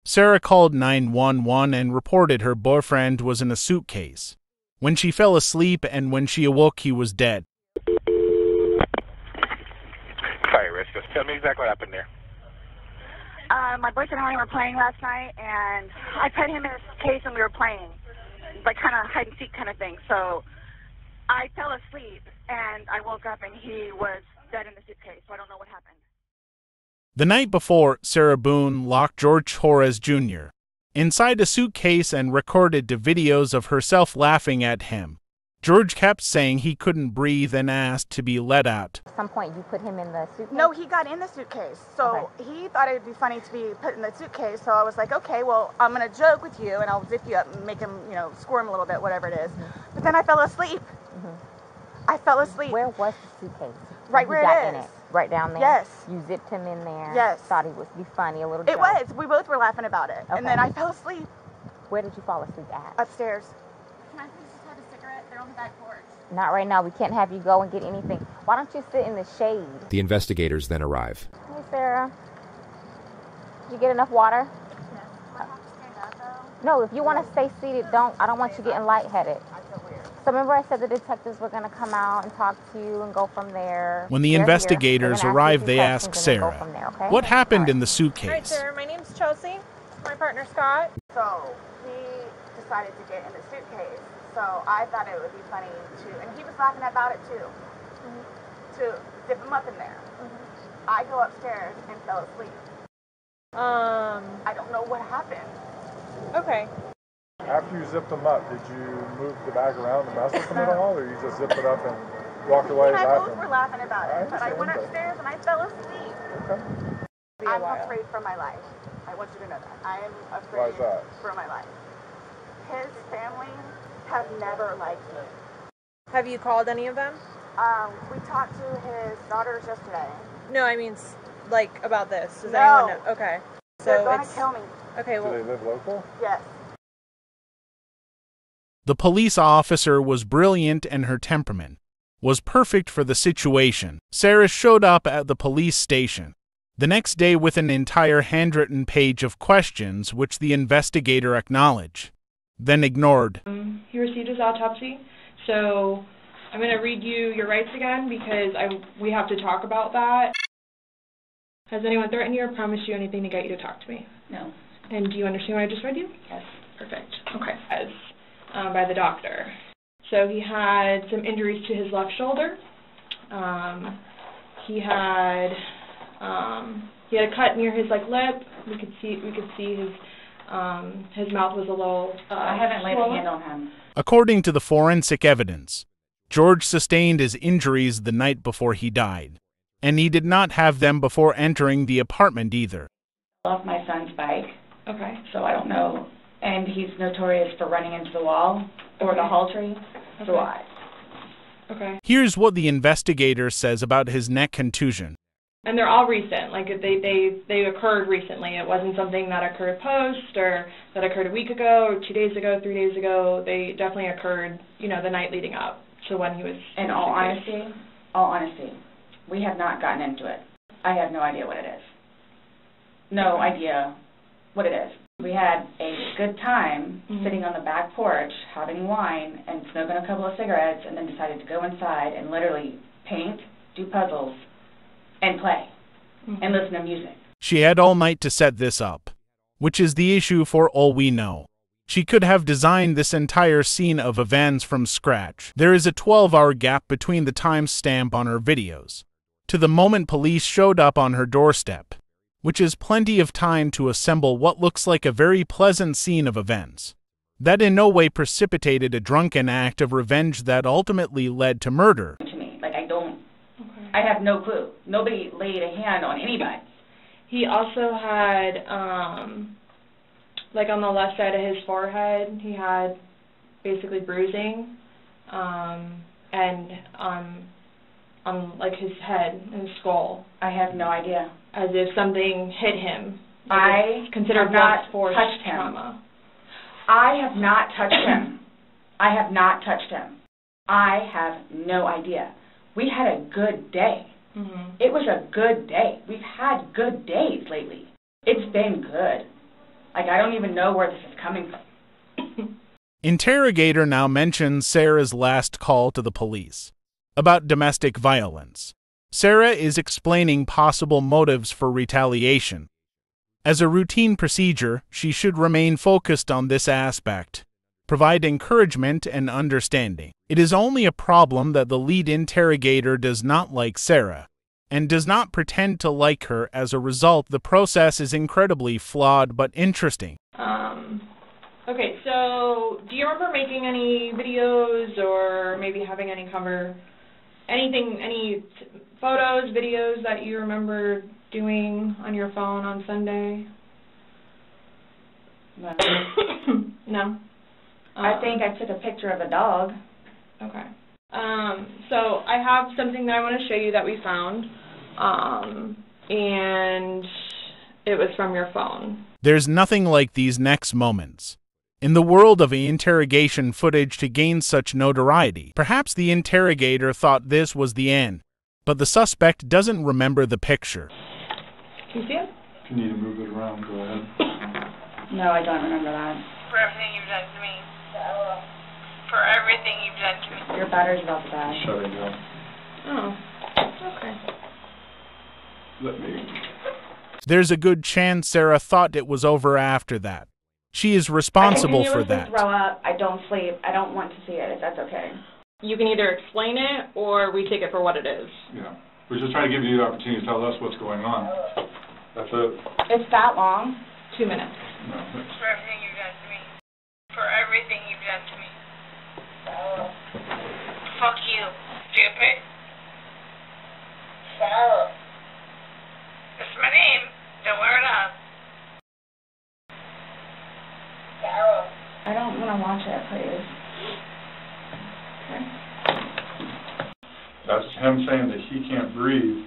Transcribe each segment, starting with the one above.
Sarah called 911 and reported her boyfriend was in a suitcase. When she fell asleep and when she awoke, he was dead. Sorry, Rich, just tell me exactly what happened there. My boyfriend and I were playing last night, and I put him in his case and we were playing, like kind of hide and seek kind of thing. So I fell asleep, and I woke up, and he was dead in the suitcase, so I don't know what happened. The night before, Sarah Boone locked George Torres Jr. inside a suitcase and recorded the videos of herself laughing at him. George kept saying he couldn't breathe and asked to be let out. At some point, you put him in the suitcase? No, he got in the suitcase. So He thought it would be funny to be put in the suitcase. So I was like, okay, well, I'm going to joke with you, and I'll zip you up and make him, squirm a little bit, whatever it is. Mm-hmm. But then I fell asleep. Mm-hmm. I fell asleep. Where was the suitcase? Right where it is. Right down there? Yes. You zipped him in there? Yes. Thought he would be funny, a little joke. It was. We both were laughing about it. Okay. And then I fell asleep. Where did you fall asleep at? Upstairs. Can I please just have a cigarette? They're on the back porch. Not right now. We can't have you go and get anything. Why don't you sit in the shade? The investigators then arrive. Hey, Sarah. Did you get enough water? Yes. Do I have to stand up, though? No, if you want to stay seated, I don't want you getting lightheaded. I feel weird. So remember I said the detectives were going to come out and talk to you and go from there. When the investigators arrived, they asked Sarah, what happened in the suitcase? All right, Sarah, my name's Chelsea. My partner, Scott. So he decided to get in the suitcase. So I thought it would be funny and he was laughing about it too, to zip him up in there. I go upstairs and fell asleep. I don't know what happened. Okay. After you zipped them up, did you move the bag around and mess with them at all, or you just zipped it up and walked away laughing? I both were laughing about it, but I went upstairs and I fell asleep. Okay. I'm afraid for my life. I want you to know that. I am afraid for my life. His family have never liked me. Have you called any of them? We talked to his daughters yesterday. No, I mean, like, about this. Does anyone know? Okay. So they're going to kill me. Okay, well. Do they live local? Yes. The police officer was brilliant and her temperament was perfect for the situation. Sarah showed up at the police station the next day with an entire handwritten page of questions which the investigator acknowledged, then ignored. He received his autopsy, so I'm going to read you your rights again because we have to talk about that. Has anyone threatened you or promised you anything to get you to talk to me? No. And do you understand what I just read you? Yes. Perfect. Okay. As by the doctor. So he had some injuries to his left shoulder. He had a cut near his lip. We could see his mouth was a little I haven't laid a hand on him. According to the forensic evidence, George sustained his injuries the night before he died, and he did not have them before entering the apartment either. Off my son's bike. Okay. So I don't know. And he's notorious for running into the wall or the hall tree. Okay. So I. Okay. Here's what the investigator says about his neck contusion. And they're all recent. Like they occurred recently. It wasn't something that occurred post or that occurred a week ago or 2 days ago, 3 days ago. They definitely occurred, the night leading up to when he was. In all honesty, we have not gotten into it. I have no idea what it is. No idea what it is. We had a good time sitting on the back porch, having wine, and smoking a couple of cigarettes, and then decided to go inside and literally paint, do puzzles, and play, and listen to music. She had all night to set this up, which is the issue for all we know. She could have designed this entire scene of events from scratch. There is a 12-hour gap between the timestamp on her videos to the moment police showed up on her doorstep, which is plenty of time to assemble what looks like a very pleasant scene of events that in no way precipitated a drunken act of revenge that ultimately led to murder. To me, I have no clue. Nobody laid a hand on anybody. He also had, on the left side of his forehead, he had basically bruising, and on his head and his skull. I have no idea. As if something hit him. I considered not force touched him. trauma. I have not touched him. I have not touched him. I have no idea. We had a good day. It was a good day. We've had good days lately. It's been good. Like, I don't even know where this is coming from. Interrogator now mentions Sarah's last call to the police about domestic violence. Sarah is explaining possible motives for retaliation. As a routine procedure, she should remain focused on this aspect, provide encouragement and understanding. It is only a problem that the lead interrogator does not like Sarah, and does not pretend to like her. As a result, the process is incredibly flawed but interesting. Okay, so do you remember making any videos or maybe having any photos, videos that you remember doing on your phone on Sunday? No. No? I think I took a picture of a dog. Okay. So I have something that I want to show you that we found, and it was from your phone. There's nothing like these next moments in the world of interrogation footage to gain such notoriety. Perhaps the interrogator thought this was the end, but the suspect doesn't remember the picture. Can you see it? If you need to move it around, go ahead. No, I don't remember that. For everything you've done to me. For everything you've done to me. Your battery's about to die. Shut it down. Oh, okay. Let me. There's a good chance Sarah thought it was over after that. She is responsible for that. I throw up. I don't sleep. I don't want to see it, if that's okay. You can either explain it or we take it for what it is. Yeah. We're just trying to give you the opportunity to tell us what's going on. That's it. It's that long? 2 minutes. No. For everything you've done to me. For everything you've done to me. Fuck you, stupid. Sarah. That's my name. Don't wear it up. Sarah. I don't want to watch it, please. Okay. That's him saying that he can't breathe,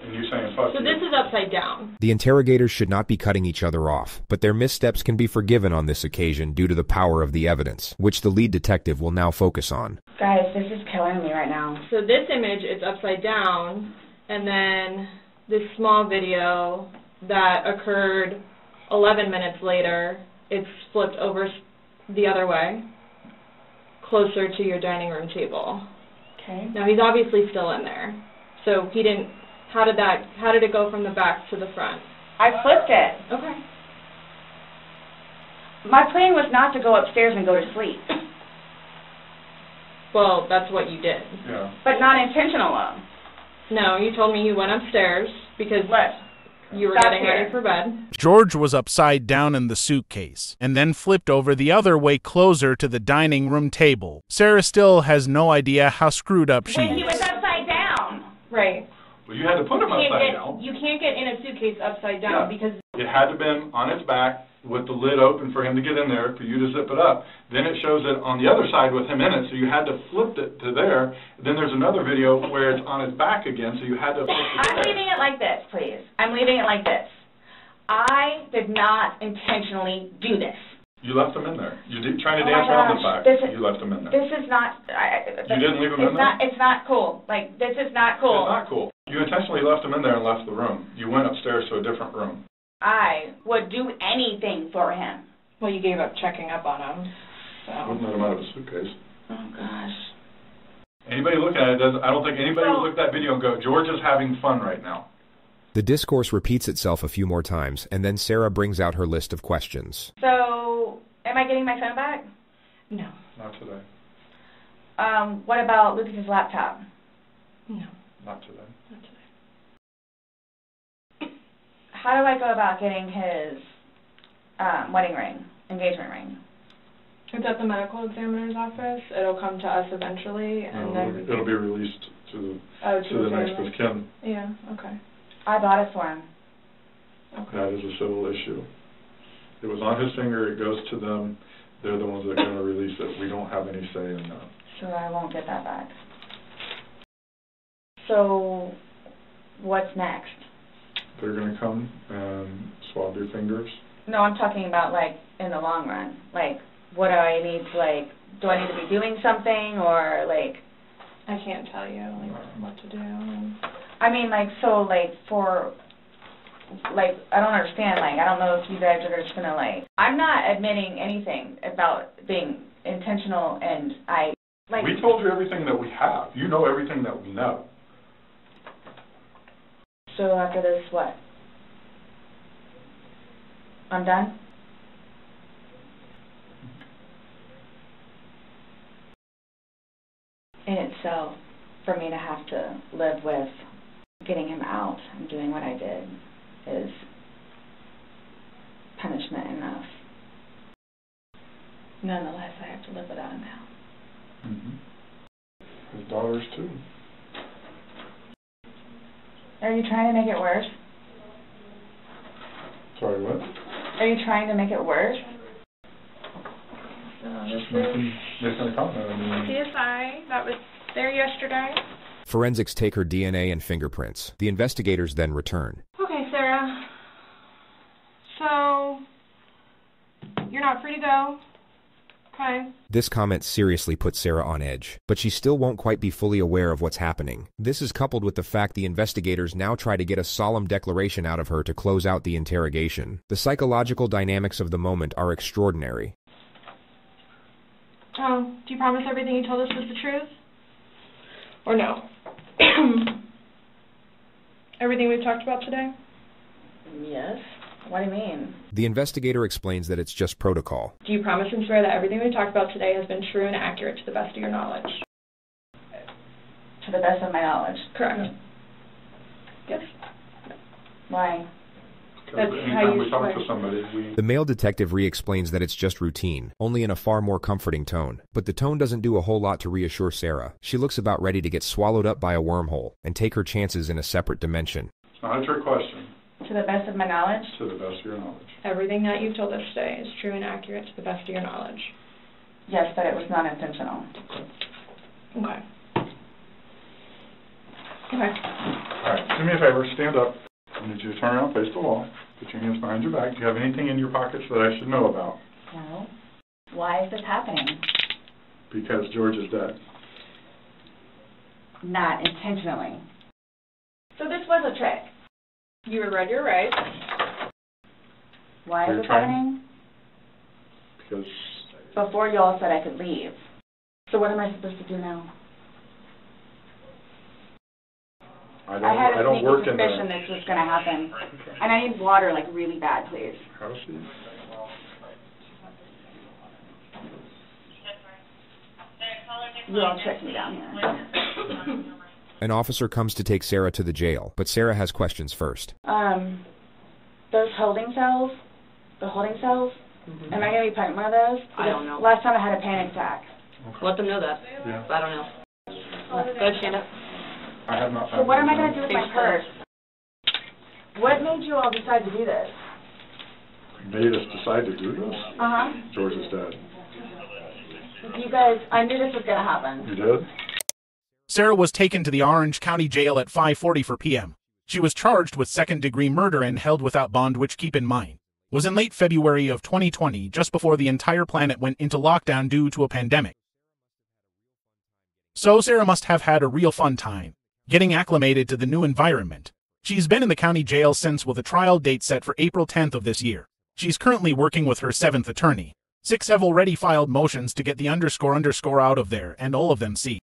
and you saying fuck you. So this is upside down. The interrogators should not be cutting each other off, but their missteps can be forgiven on this occasion due to the power of the evidence, which the lead detective will now focus on. Guys, this is killing me right now. So this image is upside down, and then this small video that occurred 11 minutes later, it's flipped over the other way, closer to your dining room table. Okay. Now he's obviously still in there. So he didn't, how did it go from the back to the front? I flipped it. Okay. My plan was not to go upstairs and go to sleep. Well, that's what you did. Yeah. But not intentional though. No, you told me you went upstairs because you were getting ready for bed. George was upside down in the suitcase, and then flipped over the other way closer to the dining room table. Sarah still has no idea how screwed up she When he was is. upside down. Right. Well, you had to put him upside down. You can't get in a suitcase upside down because It had to have been on its back with the lid open for him to get in there, for you to zip it up. Then it shows it on the other side with him in it, so you had to flip it to there. Then there's another video where it's on its back again, so you had to flip it to I'm there. leaving it like this, please. I'm leaving it like this. I did not intentionally do this. You left him in there. You did trying to Oh my dance around the gosh, fact. You left him in there. This is not. You didn't leave him in there? It's not cool. Like, this is not cool. It's not cool. You intentionally left him in there and left the room. You went upstairs to a different room. I would do anything for him. well, you gave up checking up on him. So. Wouldn't let him out of a suitcase. Oh gosh. Anybody looking at it doesn't. I don't think anybody would look at that video and go, George is having fun right now. The discourse repeats itself a few more times, and then Sarah brings out her list of questions. So, am I getting my phone back? No. Not today. What about Lucas's laptop? No. Not today. Not today. How do I go about getting his wedding ring, engagement ring? It's at the medical examiner's office. It'll come to us eventually, and then It'll be released to to the next family. of kin. Yeah. Okay. I bought it for him. Okay. That is a civil issue. It was on his finger. It goes to them. They're the ones that are going to release it. We don't have any say in that. So I won't get that back. So, what's next? They're going to come and swab your fingers. No, I'm talking about, like, in the long run. Like, what do I need to, like, do I need to be doing something, or, like... I can't tell you, like, what to do. I mean, like, so, like, for like, I don't understand. Like, I don't know if you guys are just gonna, like, I'm not admitting anything about being intentional, and we told you everything that we have. You know everything that we know. So after this, what? I'm done? In itself, for me to have to live with getting him out and doing what I did is punishment enough. Nonetheless, I have to live without him now. Mm-hmm. His daughters, too. Are you trying to make it worse? Sorry, what? Are you trying to make it worse? Just making a comment. I mean, CSI, that was there yesterday. Forensics take her DNA and fingerprints. The investigators then return. Okay, Sarah. So, you're not free to go. Okay. This comment seriously puts Sarah on edge, but she still won't quite be fully aware of what's happening. This is coupled with the fact the investigators now try to get a solemn declaration out of her to close out the interrogation. The psychological dynamics of the moment are extraordinary. Oh, do you promise everything you told us was the truth? Or no? Everything we've talked about today? Yes. What do you mean? The investigator explains that it's just protocol. Do you promise and swear that everything we've talked about today has been true and accurate to the best of your knowledge? To the best of my knowledge. Correct. Yes. Why? because anytime we talk to somebody, The male detective re-explains that it's just routine, only in a far more comforting tone. But the tone doesn't do a whole lot to reassure Sarah. She looks about ready to get swallowed up by a wormhole and take her chances in a separate dimension. It's not a trick question. To the best of my knowledge? To the best of your knowledge. Everything that you've told us today is true and accurate to the best of your knowledge. Yes, but it was not intentional. Okay. Okay. All right, do me a favor, stand up. I need you to turn around, face the wall, put your hands behind your back. Do you have anything in your pockets that I should know about? No. Why is this happening? Because George is dead. Not intentionally. So this was a trick. You were read your rights. Why is this happening? Because... Before y'all said I could leave. So what am I supposed to do now? I had a sneaky suspicion this was going to happen. Okay. And I need water, like, really bad, please. How she? You all check me down here. An officer comes to take Sarah to the jail, but Sarah has questions first. Those holding cells, am I going to be put in one of those? Because I don't know. Last time I had a panic attack. Okay. Let them know that. Yeah. I don't know. Go ahead, stand up. I have not. So what am I going to do with my purse? What made you all decide to do this? Made us decide to do this? Uh-huh. George is dead. You guys, I knew this was going to happen. You did? Sarah was taken to the Orange County Jail at 5:44 p.m. She was charged with second-degree murder and held without bond, which, keep in mind, was in late February of 2020, just before the entire planet went into lockdown due to a pandemic. So Sarah must have had a real fun time, getting acclimated to the new environment. She's been in the county jail since, with a trial date set for April 10th of this year. She's currently working with her 7th attorney. 6 have already filed motions to get the __ out of there, and all of them see